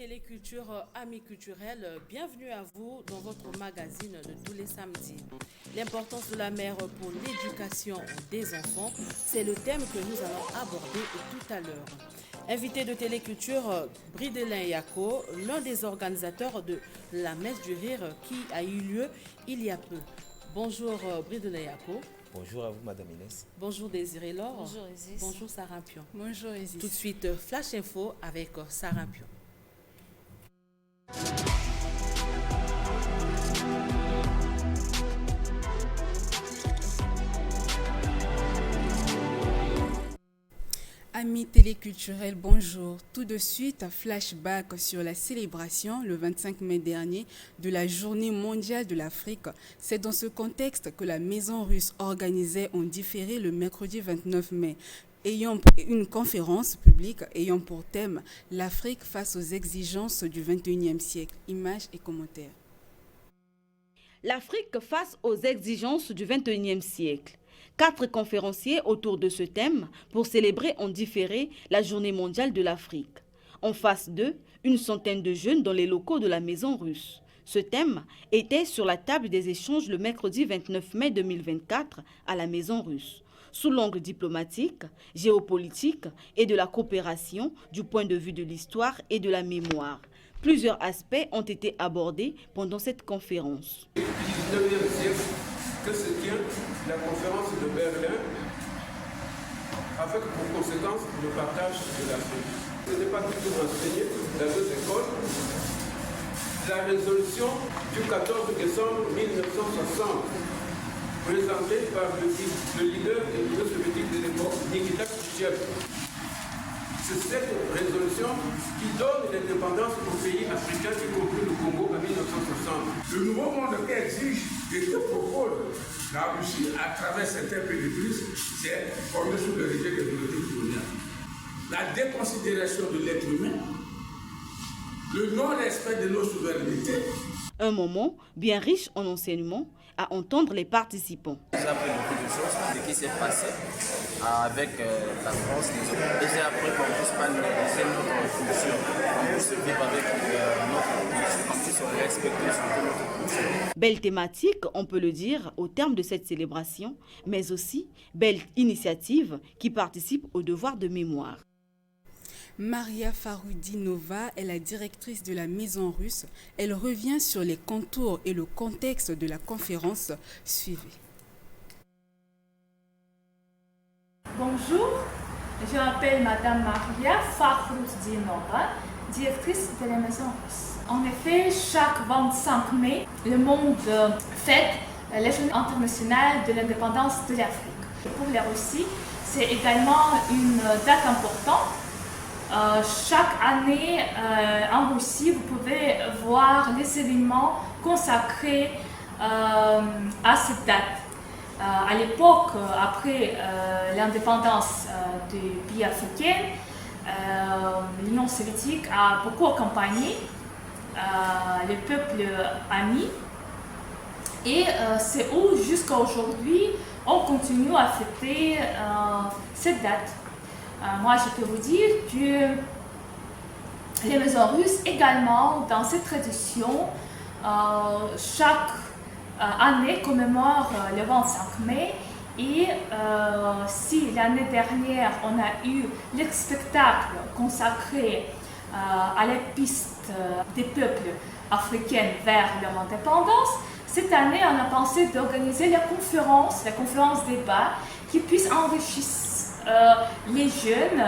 Téléculture, amis culturels, bienvenue à vous dans votre magazine de tous les samedis. L'importance de la mère pour l'éducation des enfants, c'est le thème que nous allons aborder tout à l'heure. Invité de Téléculture, Bridelin Yako, l'un des organisateurs de la Messe du Rire qui a eu lieu il y a peu. Bonjour Bridelin Yako. Bonjour à vous, Madame Inès. Bonjour Désiré Laure. Bonjour Isis. Bonjour Sarah Pion. Bonjour Isis. Tout de suite, Flash Info avec Sarah Pion. Amis téléculturels, bonjour. Tout de suite, flashback sur la célébration le 25 mai dernier de la Journée mondiale de l'Afrique. C'est dans ce contexte que la Maison Russe organisait en différé le mercredi 29 mai. Ayant une conférence publique ayant pour thème l'Afrique face aux exigences du 21e siècle. Images et commentaires. L'Afrique face aux exigences du 21e siècle. 4 conférenciers autour de ce thème pour célébrer en différé la Journée mondiale de l'Afrique. En face d'eux, une centaine de jeunes dans les locaux de la Maison Russe. Ce thème était sur la table des échanges le mercredi 29 mai 2024 à la Maison Russe, sous l'angle diplomatique, géopolitique et de la coopération du point de vue de l'histoire et de la mémoire. Plusieurs aspects ont été abordés pendant cette conférence. Que se tient la conférence de Berlin avec pour conséquence le partage de l'Afrique. Ce n'est pas du tout enseigné dans nos écoles. La résolution du 14 décembre 1960, présentée par le leader de l'Union soviétique de l'époque, Nikita Khrouchtchev. C'est cette résolution qui donne l'indépendance aux pays africains, y compris le Congo, en 1960. Le nouveau monde qu'exige et que propose la Russie à travers certains pays de plus, c'est formé sous le régime des politiques coloniales. La déconsidération de l'être humain, le non-respect de nos souverainetés. Un moment bien riche en enseignements à entendre les participants. J'ai appris beaucoup de choses, ce qui s'est passé avec la France, les autres. Et j'ai appris qu'on ne puisse pas négliger notre culture, qu'on puisse vivre avec notre culture, qu'on puisse respecter surtout notre culture. Belle thématique, on peut le dire, au terme de cette célébration, mais aussi belle initiative qui participe au devoir de mémoire. Maria Faroudinova est la directrice de la Maison Russe. Elle revient sur les contours et le contexte de la conférence suivie. Bonjour, je m'appelle Madame Maria Faroudinova, directrice de la Maison Russe. En effet, chaque 25 mai, le monde fête la Journée internationale de l'indépendance de l'Afrique. Pour la Russie, c'est également une date importante. Chaque année en Russie, vous pouvez voir les événements consacrés à cette date. À l'époque, après l'indépendance des pays africains, l'Union soviétique a beaucoup accompagné les peuples amis. Et c'est où, jusqu'à aujourd'hui, on continue à fêter cette date. Moi, je peux vous dire que les maisons russes également, dans cette tradition, chaque année commémore le 25 mai. Et si l'année dernière, on a eu le spectacle consacré à la piste des peuples africains vers leur indépendance, cette année, on a pensé d'organiser la conférence débat qui puisse enrichir les jeunes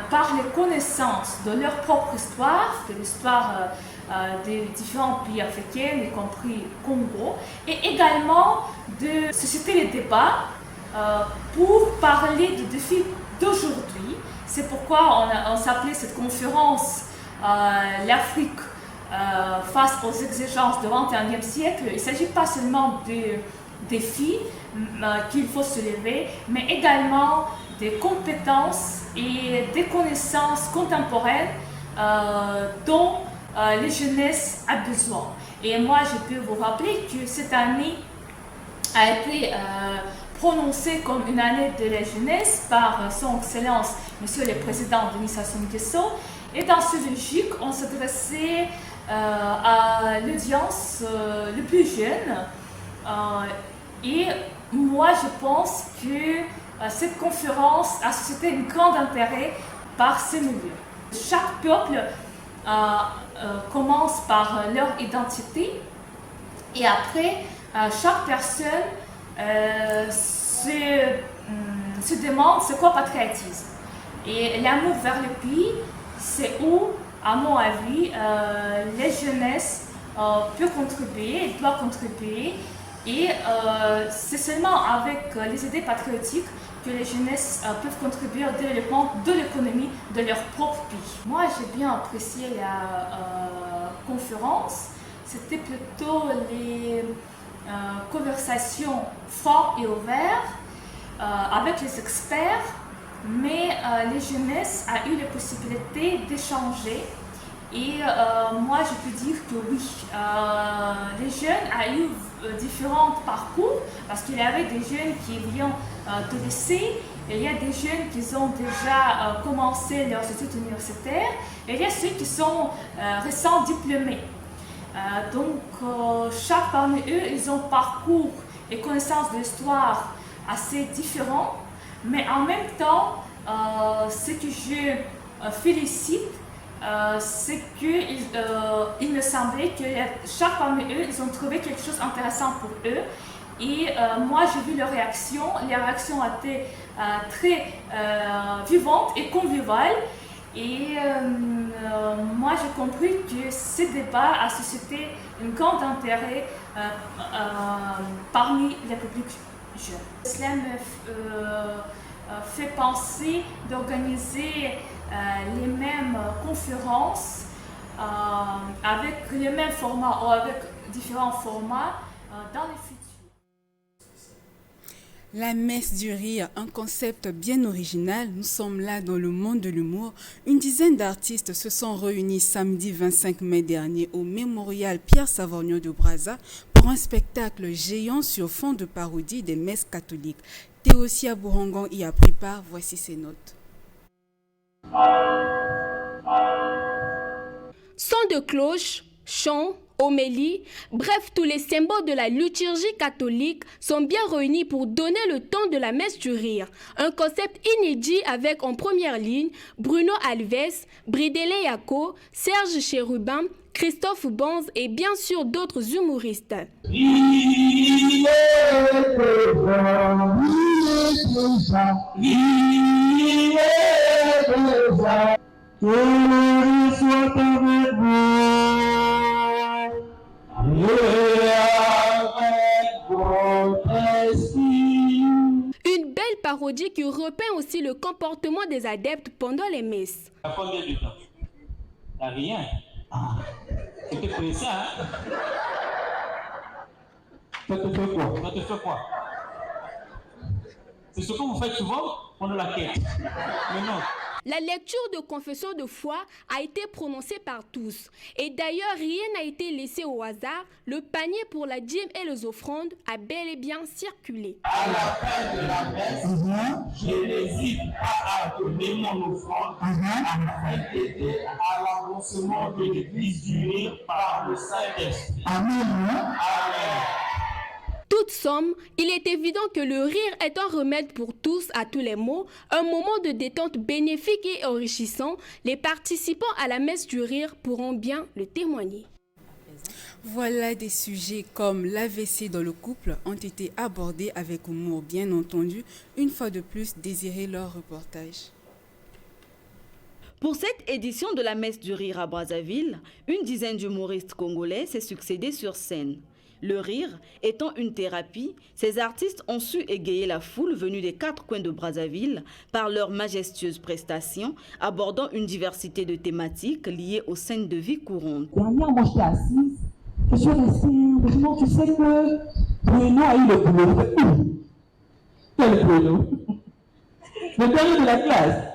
par les connaissances de leur propre histoire, de l'histoire des différents pays africains, y compris Congo, et également de susciter les débats pour parler des défis d'aujourd'hui. C'est pourquoi on s'appelait cette conférence l'Afrique face aux exigences du XXIe siècle. Il ne s'agit pas seulement de défis qu'il faut se lever, mais également des compétences et des connaissances contemporaines dont les jeunesses a besoin. Et moi, je peux vous rappeler que cette année a été prononcée comme une année de la jeunesse par son Excellence, Monsieur le Président Denis Sassou Nguesso. Et dans cette logique, on s'adressait à l'audience le plus jeune. Et moi, je pense que cette conférence a suscité un grand intérêt par ces milieux. Chaque peuple commence par leur identité et après, chaque personne se demande c'est quoi patriotisme. Et l'amour vers le pays, c'est où, à mon avis, les jeunesses peuvent contribuer, doivent contribuer. Et c'est seulement avec les idées patriotiques que les jeunesses peuvent contribuer au développement de l'économie de leur propre pays. Moi, j'ai bien apprécié la conférence. C'était plutôt les conversations franches et ouvertes avec les experts, mais les jeunesses ont eu la possibilité d'échanger. Et moi, je peux dire que oui, les jeunes ont eu différents parcours parce qu'il y avait des jeunes qui viennent de lycée, il y a des jeunes qui ont déjà commencé leurs études universitaires, et il y a ceux qui sont récents diplômés. Donc, chaque parmi eux, ils ont un parcours et connaissance de l'histoire assez différents, mais en même temps, ce que je félicite, c'est qu'il me semblait que chaque parmi eux, ils ont trouvé quelque chose d'intéressant pour eux. Et moi, j'ai vu leur réaction. Les réactions étaient très vivantes et conviviales. Et moi, j'ai compris que ce débat a suscité un grand intérêt parmi les publics jeunes. Cela me fait penser d'organiser les mêmes conférences avec les mêmes formats ou avec différents formats dans le futur. La messe du rire, un concept bien original. Nous sommes là dans le monde de l'humour. Une dizaine d'artistes se sont réunis samedi 25 mai dernier au mémorial Pierre Savorgnon de Brazza pour un spectacle géant sur fond de parodie des messes catholiques. Théosia Bourangan y a pris part. Voici ses notes. Son de cloches, chants, homélies, bref, tous les symboles de la liturgie catholique sont bien réunis pour donner le ton de la messe du rire. Un concept inédit avec en première ligne Bruno Alves, Bridele Yako, Serge Chérubin, Christophe Bonz et bien sûr d'autres humoristes. Une belle parodie qui repeint aussi le comportement des adeptes pendant les messes. À combien de temps? À rien. C'était pour ça, hein? Ça te fait quoi? Ça te fait quoi? C'est ce que vous faites souvent pendant la quête. Mais non. La lecture de confession de foi a été prononcée par tous. Et d'ailleurs, rien n'a été laissé au hasard. Le panier pour la dîme et les offrandes a bel et bien circulé. À la fin de la messe, je n'hésite pas à donner mon offrande afin d'aider à l'avancement de l'Église du rire par le Saint-Esprit. Amen. Amen. Toute somme, il est évident que le rire est un remède pour tous à tous les maux, un moment de détente bénéfique et enrichissant. Les participants à la messe du rire pourront bien le témoigner. Voilà, des sujets comme l'AVC dans le couple ont été abordés avec humour, bien entendu. Une fois de plus, désirez leur reportage. Pour cette édition de la messe du rire à Brazzaville, une dizaine d'humoristes congolais s'est succédé sur scène. Le rire étant une thérapie, ces artistes ont su égayer la foule venue des quatre coins de Brazzaville par leurs majestueuses prestations, abordant une diversité de thématiques liées aux scènes de vie courantes. Dernièrement, j'étais assise, je suis restée, maintenant tu sais que Bruno a eu le boulot. Quel Bruno? Le dernier de la classe.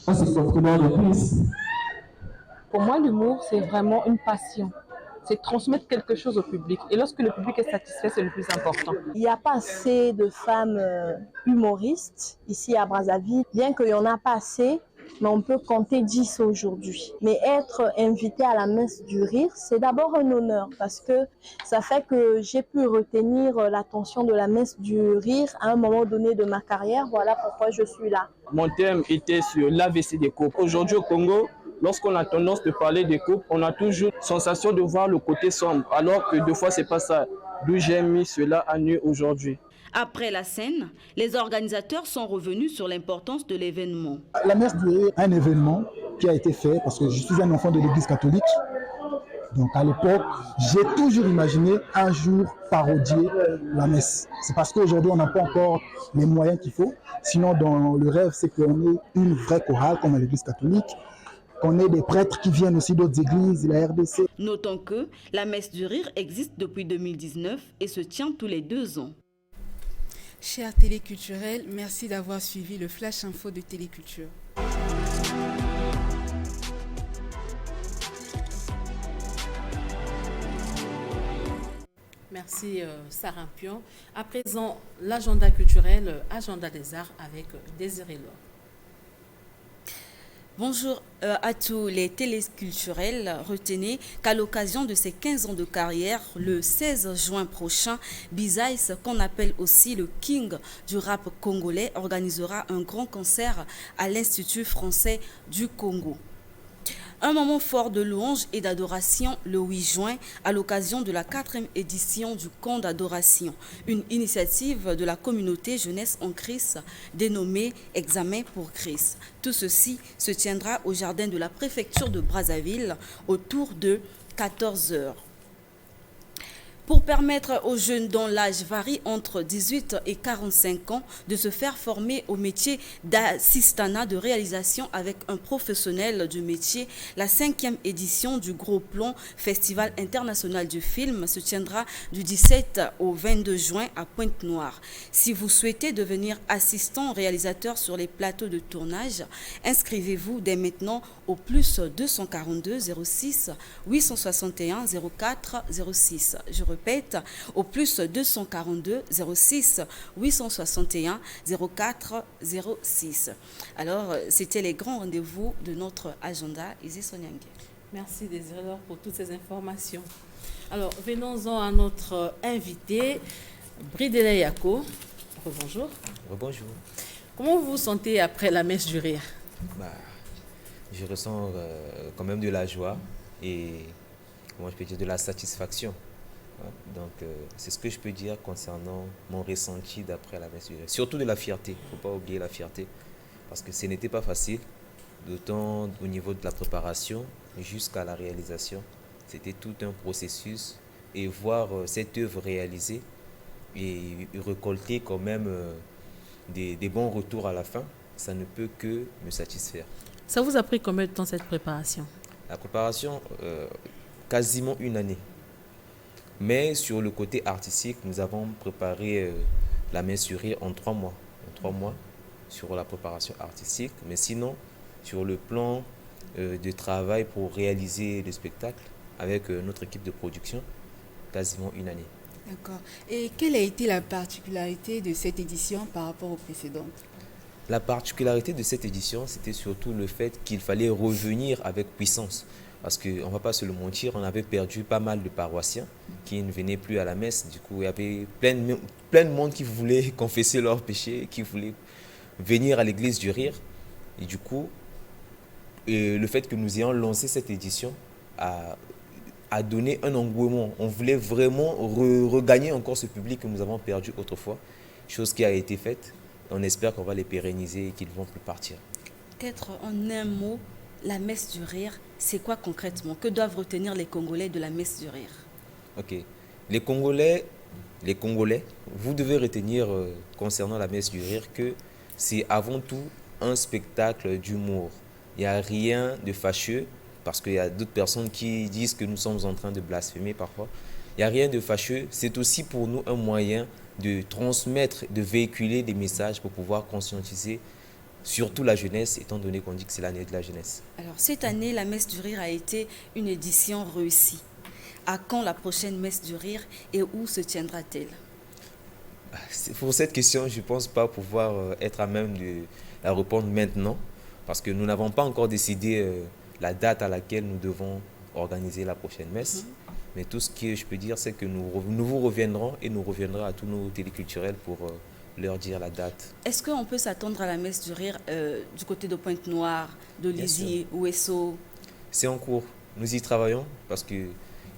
Ah, c'est comprenant de plus. Pour moi, l'humour, c'est vraiment une passion. C'est transmettre quelque chose au public. Et lorsque le public est satisfait, c'est le plus important. Il n'y a pas assez de femmes humoristes ici à Brazzaville. Bien qu'il y en a pas assez, mais on peut compter 10 aujourd'hui. Mais être invité à la messe du rire, c'est d'abord un honneur parce que ça fait que j'ai pu retenir l'attention de la messe du rire à un moment donné de ma carrière. Voilà pourquoi je suis là. Mon thème était sur l'AVC des couples. Aujourd'hui au Congo, lorsqu'on a tendance de parler des couples, on a toujours la sensation de voir le côté sombre, alors que deux fois, c'est pas ça. D'où j'ai mis cela à nu aujourd'hui. Après la scène, les organisateurs sont revenus sur l'importance de l'événement. La messe du rire est un événement qui a été fait parce que je suis un enfant de l'église catholique. Donc à l'époque, j'ai toujours imaginé un jour parodier la messe. C'est parce qu'aujourd'hui, on n'a pas encore les moyens qu'il faut. Sinon, dans le rêve, c'est qu'on ait une vraie chorale comme à l'église catholique, qu'on ait des prêtres qui viennent aussi d'autres églises, la RDC. Notons que la messe du rire existe depuis 2019 et se tient tous les 2 ans. Chers téléculturels, merci d'avoir suivi le Flash Info de Téléculture. Merci Sarah Pion. À présent, l'agenda culturel, agenda des arts avec Désiré Laure. Bonjour à tous les téléculturels. Retenez qu'à l'occasion de ses 15 ans de carrière, le 16 juin prochain, Bizaïs, qu'on appelle aussi le King du rap congolais, organisera un grand concert à l'Institut français du Congo. Un moment fort de louange et d'adoration le 8 juin à l'occasion de la 4e édition du Camp d'adoration, une initiative de la communauté Jeunesse en Christ dénommée Examen pour Christ. Tout ceci se tiendra au jardin de la préfecture de Brazzaville autour de 14 h. Pour permettre aux jeunes dont l'âge varie entre 18 et 45 ans de se faire former au métier d'assistanat de réalisation avec un professionnel du métier, la 5e édition du Gros Plan Festival international du film se tiendra du 17 au 22 juin à Pointe-Noire. Si vous souhaitez devenir assistant réalisateur sur les plateaux de tournage, inscrivez-vous dès maintenant au plus 242 06 861 04 06. Je répète, au plus 242 06 861 04 06. Alors, c'était les grands rendez-vous de notre agenda. Ici Soniangue. Merci Désiré Laure pour toutes ces informations. Alors, venons-en à notre invité, Bridele Yako. Bonjour. Bonjour. Comment vous vous sentez après la messe du rire? Je ressens quand même de la joie et, comment je peux dire, de la satisfaction. Donc, c'est ce que je peux dire concernant mon ressenti d'après la messe du rire. Surtout de la fierté, il ne faut pas oublier la fierté, parce que ce n'était pas facile, d'autant au niveau de la préparation jusqu'à la réalisation. C'était tout un processus et voir cette œuvre réalisée et récolter quand même des bons retours à la fin, ça ne peut que me satisfaire. Ça vous a pris combien de temps cette préparation? La préparation, quasiment 1 année. Mais sur le côté artistique, nous avons préparé la messe du rire en 3 mois. En 3 mois sur la préparation artistique. Mais sinon, sur le plan de travail pour réaliser le spectacle avec notre équipe de production, quasiment 1 année. D'accord. Et quelle a été la particularité de cette édition par rapport aux précédentes? La particularité de cette édition, c'était surtout le fait qu'il fallait revenir avec puissance. Parce qu'on ne va pas se le mentir, on avait perdu pas mal de paroissiens qui ne venaient plus à la messe. Du coup, il y avait plein de monde qui voulait confesser leurs péchés, qui voulait venir à l'église du rire. Et du coup, le fait que nous ayons lancé cette édition a donné un engouement. On voulait vraiment regagner encore ce public que nous avons perdu autrefois, chose qui a été faite. On espère qu'on va les pérenniser et qu'ils ne vont plus partir. Peut-être en un mot, la messe du rire, c'est quoi concrètement? Que doivent retenir les Congolais de la messe du rire? Ok. Les Congolais, vous devez retenir concernant la messe du rire que c'est avant tout un spectacle d'humour. Il n'y a rien de fâcheux, parce qu'il y a d'autres personnes qui disent que nous sommes en train de blasphémer parfois. Il n'y a rien de fâcheux. C'est aussi pour nous un moyen de transmettre, de véhiculer des messages pour pouvoir conscientiser surtout la jeunesse, étant donné qu'on dit que c'est l'année de la jeunesse. Alors, cette année, la messe du rire a été une édition réussie. À quand la prochaine messe du rire et où se tiendra-t-elle? Pour cette question, je ne pense pas pouvoir être à même de la répondre maintenant, parce que nous n'avons pas encore décidé la date à laquelle nous devons organiser la prochaine messe. Mais tout ce que je peux dire, c'est que nous vous reviendrons et nous reviendrons à tous nos téléculturels pour leur dire la date. Est-ce qu'on peut s'attendre à la messe du rire du côté de Pointe-Noire, de Lizy, Ouesso? C'est en cours. Nous y travaillons parce qu'il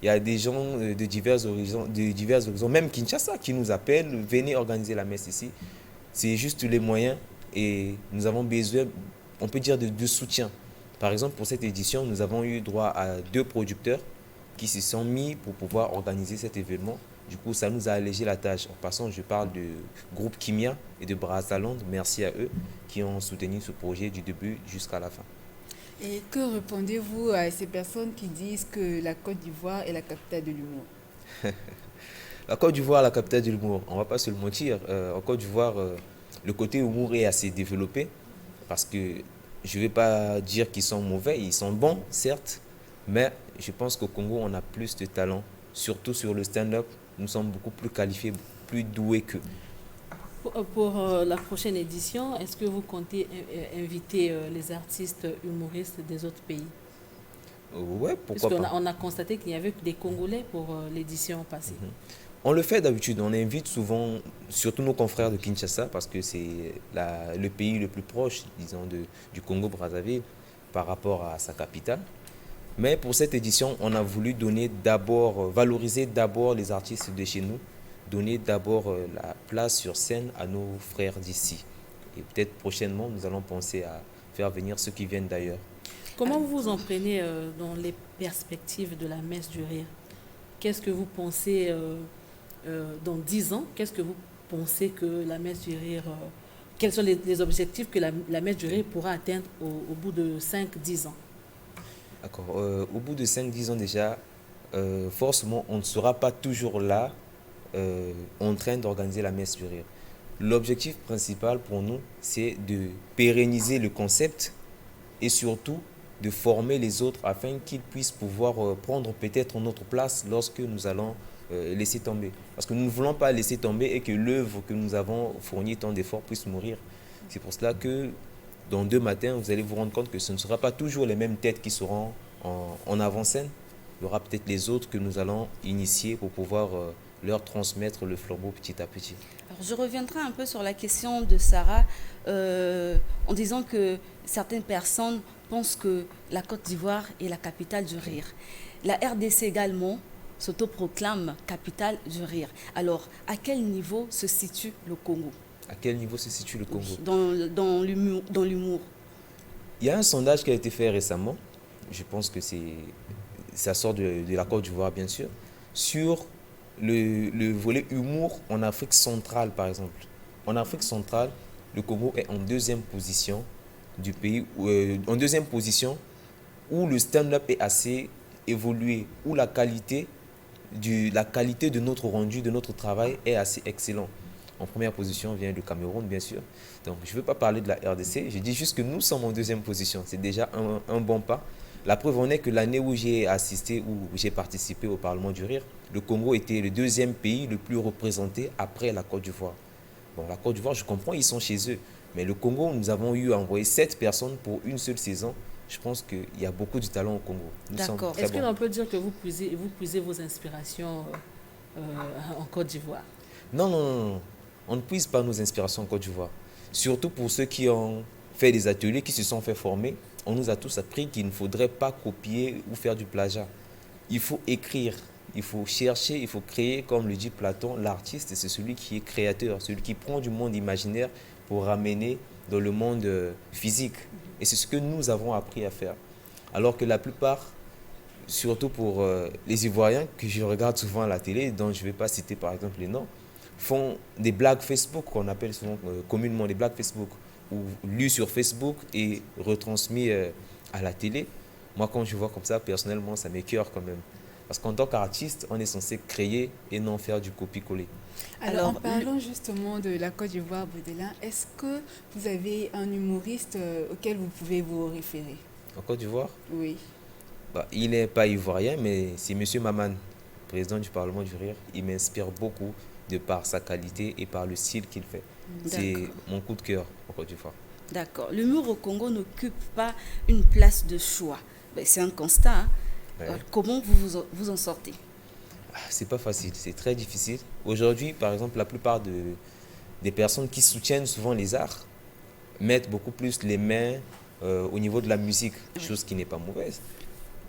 y a des gens de divers horizons, même Kinshasa, qui nous appellent, venez organiser la messe ici. C'est juste les moyens et nous avons besoin, on peut dire, de soutien. Par exemple, pour cette édition, nous avons eu droit à 2 producteurs qui se sont mis pour pouvoir organiser cet événement. Du coup, ça nous a allégé la tâche. En passant, je parle du groupe Kimia et de Brazzaland. Merci à eux qui ont soutenu ce projet du début jusqu'à la fin. Et que répondez-vous à ces personnes qui disent que la Côte d'Ivoire est la capitale de l'humour? La Côte d'Ivoire est la capitale de l'humour. On ne va pas se le mentir. En Côte d'Ivoire, le côté humour est assez développé parce que je ne vais pas dire qu'ils sont mauvais. Ils sont bons, certes, mais je pense qu'au Congo, on a plus de talent, surtout sur le stand-up. Nous sommes beaucoup plus qualifiés, plus doués qu'eux. Pour la prochaine édition, est-ce que vous comptez inviter les artistes humoristes des autres pays? Oui, pourquoi pas. Parce qu'on a constaté qu'il n'y avait que des Congolais pour l'édition passée. On le fait d'habitude, on invite souvent, surtout nos confrères de Kinshasa, parce que c'est le pays le plus proche, disons, du Congo-Brazzaville par rapport à sa capitale. Mais pour cette édition, on a voulu valoriser d'abord les artistes de chez nous, donner d'abord la place sur scène à nos frères d'ici. Et peut-être prochainement, nous allons penser à faire venir ceux qui viennent d'ailleurs. Comment vous vous en prenez dans les perspectives de la messe du rire? Qu'est-ce que vous pensez dans 10 ans? Qu'est-ce que vous pensez que la messe du rire... quels sont les objectifs que la messe du rire pourra atteindre au bout de 5-10 ans? D'accord. Au bout de 5-10 ans déjà, forcément, on ne sera pas toujours là en train d'organiser la messe du rire. L'objectif principal pour nous, c'est de pérenniser le concept et surtout de former les autres afin qu'ils puissent pouvoir prendre peut-être notre place lorsque nous allons laisser tomber. Parce que nous ne voulons pas laisser tomber et que l'œuvre que nous avons fournie tant d'efforts puisse mourir. C'est pour cela que dans 2 matins, vous allez vous rendre compte que ce ne sera pas toujours les mêmes têtes qui seront en avant-scène. Il y aura peut-être les autres que nous allons initier pour pouvoir leur transmettre le flambeau petit à petit. Alors, je reviendrai un peu sur la question de Sarah en disant que certaines personnes pensent que la Côte d'Ivoire est la capitale du rire. La RDC également s'autoproclame capitale du rire. Alors, à quel niveau se situe le Congo? À quel niveau se situe le Congo? Dans l'humour. Il y a un sondage qui a été fait récemment, je pense que ça sort de la Côte d'Ivoire bien sûr, sur le volet humour en Afrique centrale par exemple. En Afrique centrale, le Congo est en 2e position du pays, en 2e position où le stand-up est assez évolué, où la qualité de notre rendu, de notre travail est assez excellent. En première position vient le Cameroun, bien sûr. Donc, je ne veux pas parler de la RDC. Je dis juste que nous sommes en 2e position. C'est déjà un bon pas. La preuve en est que l'année où j'ai participé au Parlement du Rire, le Congo était le 2e pays le plus représenté après la Côte d'Ivoire. Bon, la Côte d'Ivoire, je comprends, ils sont chez eux. Mais le Congo, nous avons eu à envoyer 7 personnes pour une seule saison. Je pense qu'il y a beaucoup de talent au Congo. D'accord. Est-ce qu'on peut dire que vous puisez vos inspirations en Côte d'Ivoire? Non. On ne puise pas nos inspirations en Côte d'Ivoire. Surtout pour ceux qui ont fait des ateliers, qui se sont fait former. On nous a tous appris qu'il ne faudrait pas copier ou faire du plagiat. Il faut écrire, il faut chercher, il faut créer, comme le dit Platon, l'artiste, c'est celui qui est créateur, celui qui prend du monde imaginaire pour ramener dans le monde physique. Et c'est ce que nous avons appris à faire. Alors que la plupart, surtout pour les Ivoiriens, que je regarde souvent à la télé, dont je ne vais pas citer par exemple les noms, font des blagues Facebook, qu'on appelle souvent communément des blagues Facebook, ou lues sur Facebook et retransmis à la télé. Moi, quand je vois comme ça, personnellement, ça m'écœure quand même. Parce qu'en tant qu'artiste, on est censé créer et non faire du copier-coller. Alors, en parlant justement de la Côte d'Ivoire, Boudelin, est-ce que vous avez un humoriste auquel vous pouvez vous référer? En Côte d'Ivoire? Oui. Il n'est pas ivoirien, mais c'est M. Maman, président du Parlement du Rire. Il m'inspire beaucoup de par sa qualité et par le style qu'il fait. C'est mon coup de cœur en Côte d'Ivoire. D'accord. L'humour au Congo n'occupe pas une place de choix. Ben, c'est un constat. Hein. Ouais. Comment vous en sortez? C'est pas facile, c'est très difficile. Aujourd'hui, par exemple, la plupart des personnes qui soutiennent souvent les arts mettent beaucoup plus les mains au niveau de la musique, chose qui n'est pas mauvaise.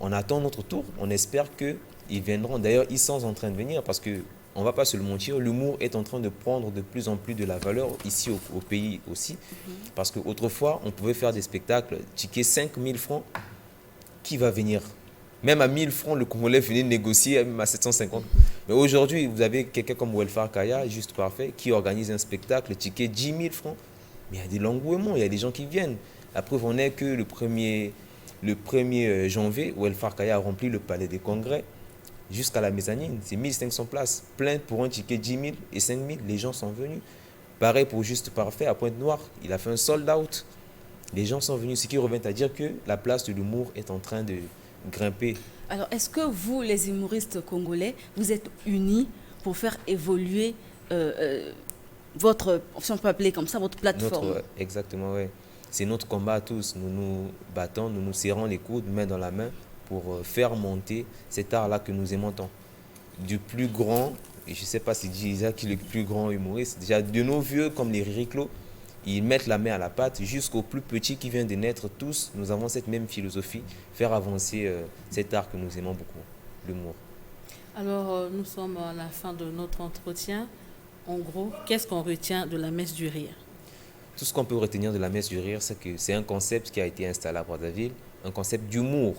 On attend notre tour, on espère qu'ils viendront. D'ailleurs, ils sont en train de venir parce que, on ne va pas se le mentir, l'humour est en train de prendre de plus en plus de la valeur ici au pays aussi. Parce qu'autrefois, on pouvait faire des spectacles, ticket 5 000 francs, qui va venir? Même à 1000 francs, le Congolais venait négocier, même à 750. Mais aujourd'hui, vous avez quelqu'un comme Welfare Kaya, juste parfait, qui organise un spectacle, le ticket 10 000 francs. Mais il y a de l'engouement, il y a des gens qui viennent. La preuve en est que le 1er janvier, Welfare Kaya a rempli le palais des congrès jusqu'à la mezzanine. C'est 1500 places, plein pour un ticket 10 000 et 5 000. Les gens sont venus. Pareil pour Juste Parfait à Pointe-Noire. Il a fait un sold out. Les gens sont venus, ce qui revient à dire que la place de l'humour est en train de grimper. Alors, est-ce que vous, les humoristes congolais, vous êtes unis pour faire évoluer votre, si on peut appeler comme ça, votre plateforme? Exactement, oui. C'est notre combat à tous. Nous nous battons, nous nous serrons les coudes, main dans la main, pour faire monter cet art-là que nous aimons tant. Du plus grand, et je ne sais pas si Isaac est le plus grand humoriste, déjà de nos vieux comme les Ririclo, ils mettent la main à la pâte jusqu'aux plus petits qui viennent de naître. Tous, nous avons cette même philosophie, faire avancer cet art que nous aimons beaucoup, l'humour. Alors, nous sommes à la fin de notre entretien. En gros, qu'est-ce qu'on retient de la messe du rire? Tout ce qu'on peut retenir de la messe du rire, c'est que c'est un concept qui a été installé à Brazzaville, un concept d'humour.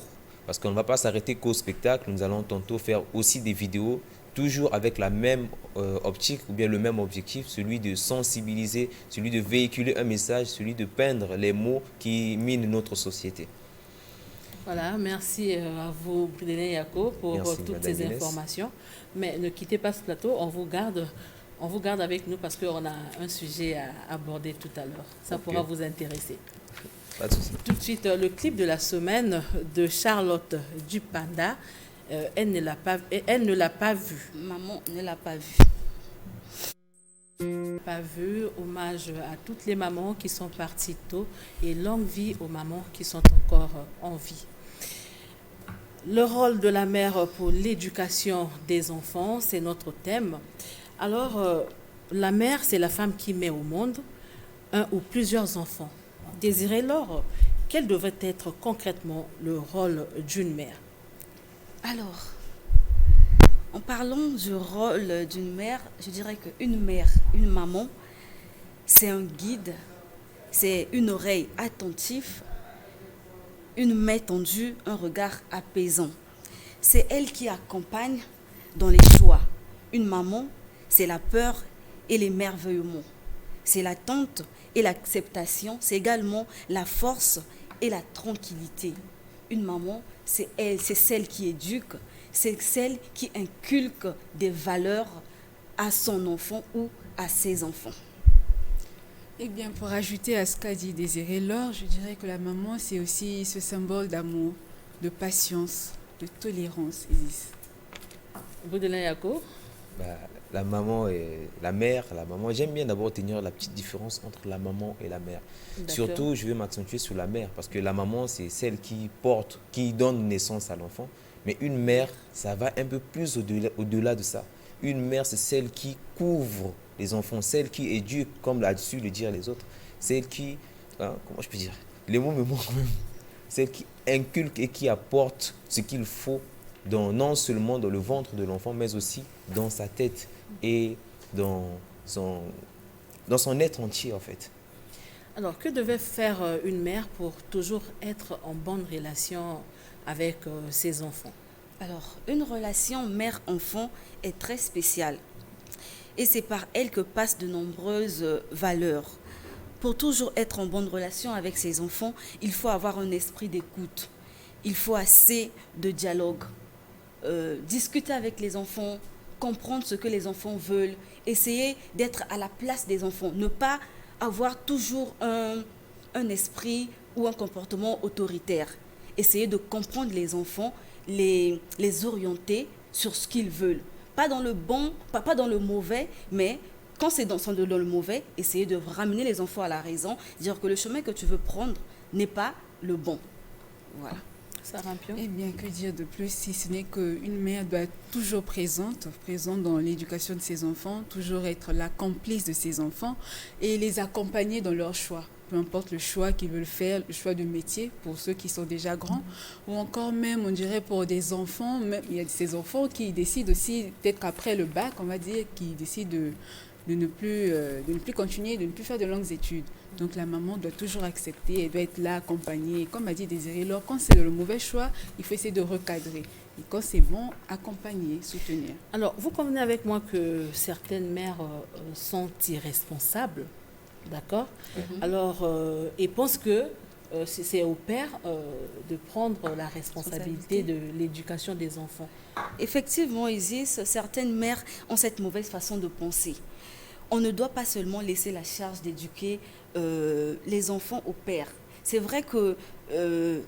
Parce qu'on ne va pas s'arrêter qu'au spectacle, nous allons tantôt faire aussi des vidéos, toujours avec la même optique ou bien le même objectif, celui de sensibiliser, celui de véhiculer un message, celui de peindre les mots qui minent notre société. Voilà, merci à vous, Brudelet Yako, pour toutes ces informations. Mais ne quittez pas ce plateau, on vous garde avec nous parce qu'on a un sujet à aborder tout à l'heure. Ça pourra vous intéresser. Pas de souci. Tout de suite, le clip de la semaine de Charlotte Dupanda. Elle ne l'a pas vu. Maman ne l'a pas vu. Pas vu. Hommage à toutes les mamans qui sont parties tôt et longue vie aux mamans qui sont encore en vie. Le rôle de la mère pour l'éducation des enfants, c'est notre thème. Alors, la mère, c'est la femme qui met au monde un ou plusieurs enfants. Désirez-leur, quel devrait être concrètement le rôle d'une mère? Alors, en parlant du rôle d'une mère, je dirais qu'une mère, une maman, c'est un guide, c'est une oreille attentive, une main tendue, un regard apaisant. C'est elle qui accompagne dans les choix. Une maman, c'est la peur et l'émerveillement. C'est l'attente et l'acceptation. C'est également la force et la tranquillité. Une maman, c'est elle, c'est celle qui éduque, c'est celle qui inculque des valeurs à son enfant ou à ses enfants. Eh bien, pour ajouter à ce qu'a dit Désiré-Laure, je dirais que la maman, c'est aussi ce symbole d'amour, de patience, de tolérance, Isis. Brudelet Yako? La maman et la mère, j'aime bien d'abord tenir la petite différence entre la maman et la mère. Surtout, je vais m'accentuer sur la mère, parce que la maman, c'est celle qui porte, qui donne naissance à l'enfant. Mais une mère, ça va un peu plus au-delà de ça. Une mère, c'est celle qui couvre les enfants, celle qui éduque, comme l'a su le dire les autres. Celle qui, comment je peux dire, les mots me manquent même. Celle qui inculque et qui apporte ce qu'il faut, non seulement dans le ventre de l'enfant, mais aussi dans sa tête et dans son être entier, en fait. Alors, que devait faire une mère pour toujours être en bonne relation avec ses enfants? Alors, une relation mère-enfant est très spéciale. Et c'est par elle que passent de nombreuses valeurs. Pour toujours être en bonne relation avec ses enfants, il faut avoir un esprit d'écoute. Il faut assez de dialogue. Discuter avec les enfants, comprendre ce que les enfants veulent, essayer d'être à la place des enfants, ne pas avoir toujours un esprit ou un comportement autoritaire. Essayer de comprendre les enfants, les orienter sur ce qu'ils veulent. Pas dans le bon, pas dans le mauvais, mais quand c'est dans le mauvais, essayer de ramener les enfants à la raison, dire que le chemin que tu veux prendre n'est pas le bon. Voilà. Eh bien, que dire de plus si ce n'est qu'une mère doit être toujours présente dans l'éducation de ses enfants, toujours être la complice de ses enfants et les accompagner dans leur choix. Peu importe le choix qu'ils veulent faire, le choix de métier pour ceux qui sont déjà grands, ou encore même, on dirait, pour des enfants, même, il y a ces enfants qui décident aussi, peut-être qu'après le bac, on va dire, qui décident de ne plus continuer, de ne plus faire de longues études. Donc la maman doit toujours accepter, elle doit être là, accompagnée. Comme a dit Désiré, alors quand c'est le mauvais choix, il faut essayer de recadrer. Et quand c'est bon, accompagner, soutenir. Alors, vous convenez avec moi que certaines mères sont irresponsables, d'accord? Alors, et pensent que c'est au père de prendre la responsabilité de l'éducation des enfants. Effectivement, Isis, certaines mères ont cette mauvaise façon de penser. On ne doit pas seulement laisser la charge d'éduquer les enfants au père. C'est vrai que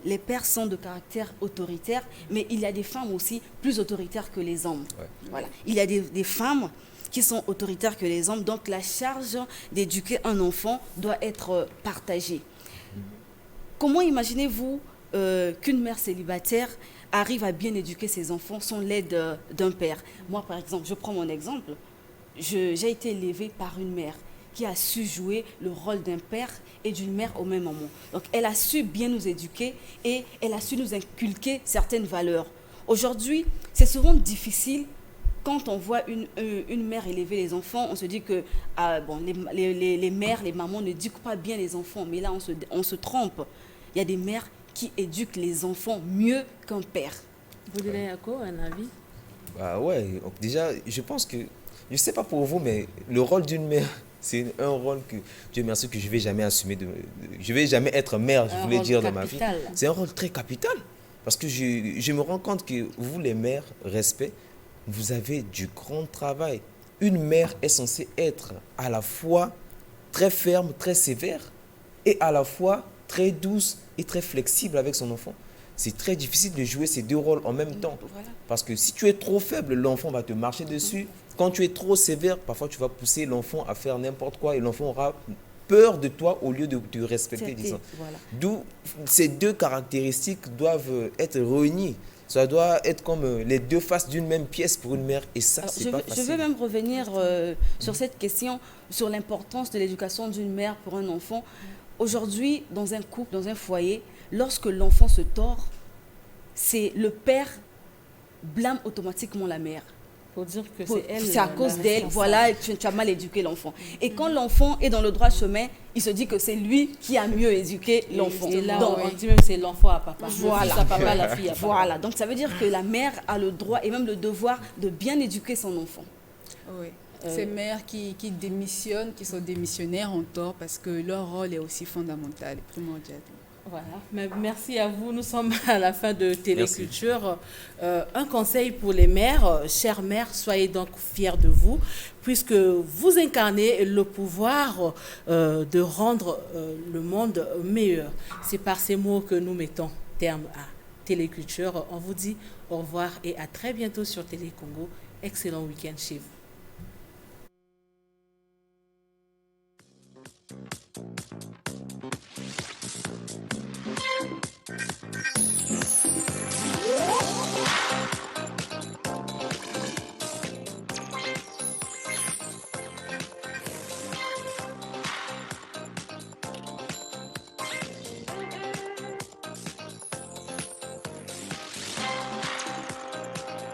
les pères sont de caractère autoritaire, mais il y a des femmes aussi plus autoritaires que les hommes. Ouais. Voilà. Il y a des femmes qui sont autoritaires que les hommes, donc la charge d'éduquer un enfant doit être partagée. Comment imaginez-vous qu'une mère célibataire arrive à bien éduquer ses enfants sans l'aide d'un père? Moi, par exemple, je prends mon exemple. J'ai été élevée par une mère qui a su jouer le rôle d'un père et d'une mère au même moment. Donc, elle a su bien nous éduquer et elle a su nous inculquer certaines valeurs. Aujourd'hui, c'est souvent difficile quand on voit une mère élever les enfants. On se dit que les mères, les mamans n'éduquent pas bien les enfants. Mais là, on se trompe. Il y a des mères qui éduquent les enfants mieux qu'un père. Vous direz à quoi un avis? Ouais, donc déjà, je pense que, je ne sais pas pour vous, mais le rôle d'une mère, c'est un rôle que, Dieu merci, que je ne vais jamais assumer. Je ne vais jamais être mère, je voulais dire, dans ma vie. C'est un rôle très capital. Parce que je me rends compte que vous, les mères, respect, vous avez du grand travail. Une mère est censée être à la fois très ferme, très sévère, et à la fois très douce et très flexible avec son enfant. C'est très difficile de jouer ces deux rôles en même temps. Parce que si tu es trop faible, l'enfant va te marcher dessus. Quand tu es trop sévère, parfois tu vas pousser l'enfant à faire n'importe quoi et l'enfant aura peur de toi au lieu de te respecter. D'où ces deux caractéristiques doivent être réunies. Ça doit être comme les deux faces d'une même pièce pour une mère et ça, c'est pas facile. Je veux même revenir sur cette question, sur l'importance de l'éducation d'une mère pour un enfant. Aujourd'hui, dans un couple, dans un foyer, lorsque l'enfant se tord, c'est le père blâme automatiquement la mère. Pour dire que c'est elle. C'est à cause d'elle, voilà, tu as mal éduqué l'enfant. Et quand l'enfant est dans le droit chemin, il se dit que c'est lui qui a mieux éduqué l'enfant. Et là, on dit même que c'est l'enfant à papa. Voilà. Le fils à papa, la fille à papa. Voilà, donc ça veut dire que la mère a le droit et même le devoir de bien éduquer son enfant. Oui. Ces mères qui démissionnent, qui sont démissionnaires ont tort parce que leur rôle est aussi fondamental et primordial. Voilà, mais merci à vous. Nous sommes à la fin de Téléculture. Un conseil pour les mères. Chères mères, soyez donc fiers de vous, puisque vous incarnez le pouvoir de rendre le monde meilleur. C'est par ces mots que nous mettons terme à Téléculture. On vous dit au revoir et à très bientôt sur Télé Congo. Excellent week-end chez vous.